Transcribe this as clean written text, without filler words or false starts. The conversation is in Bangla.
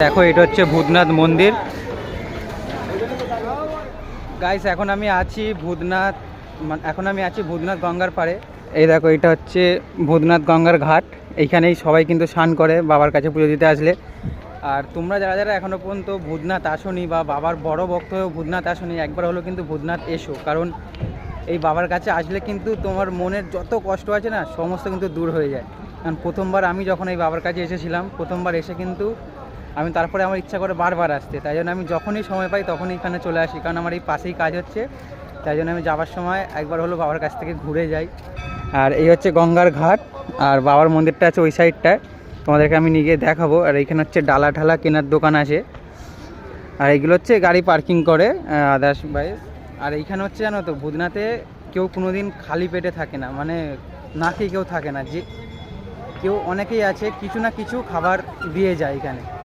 দেখো এটা হচ্ছে ভূতনাথ মন্দির গাইস। এখন আমি আছি ভূতনাথ গঙ্গার পাড়ে। এই দেখো এটা হচ্ছে ভূতনাথ গঙ্গার ঘাট। এইখানেই সবাই কিন্তু স্নান করে বাবার কাছে পুজো দিতে আসলে। আর তোমরা যারা যারা এখনও পর্যন্ত ভূতনাথ আসনি বা বাবার বড় ভক্ত হয়েও ভূতনাথ আসনি, একবার হলো কিন্তু ভূতনাথ এসো। কারণ এই বাবার কাছে আসলে কিন্তু তোমার মনের যত কষ্ট আছে না সমস্ত কিন্তু দূর হয়ে যায়। কারণ প্রথমবার আমি যখন এই বাবার কাছে এসেছিলাম, প্রথমবার এসে কিন্তু আমি তারপরে আমার ইচ্ছা করে বারবার আসতে, তাই জন্য আমি যখনই সময় পাই তখনই এখানে চলে আসি। কারণ আমার এই পাশেই কাজ হচ্ছে, তাই জন্য আমি যাওয়ার সময় একবার হলো বাবার কাছ থেকে ঘুরে যাই। আর এই হচ্ছে গঙ্গার ঘাট, আর বাবার মন্দিরটা আছে ওই সাইডটায়, তোমাদেরকে আমি নিয়ে গিয়ে দেখাবো। আর এইখানে হচ্ছে ডালা ঢালা কেনার দোকান আছে, আর এইগুলো হচ্ছে গাড়ি পার্কিং করে আদার্স বাইস। আর এইখানে হচ্ছে জানো তো, ভূতনাথে কেউ কোনো দিন খালি পেটে থাকে না, মানে না খেয়ে কেউ থাকে না। যে কেউ অনেকেই আছে কিছু না কিছু খাবার দিয়ে যায় এখানে।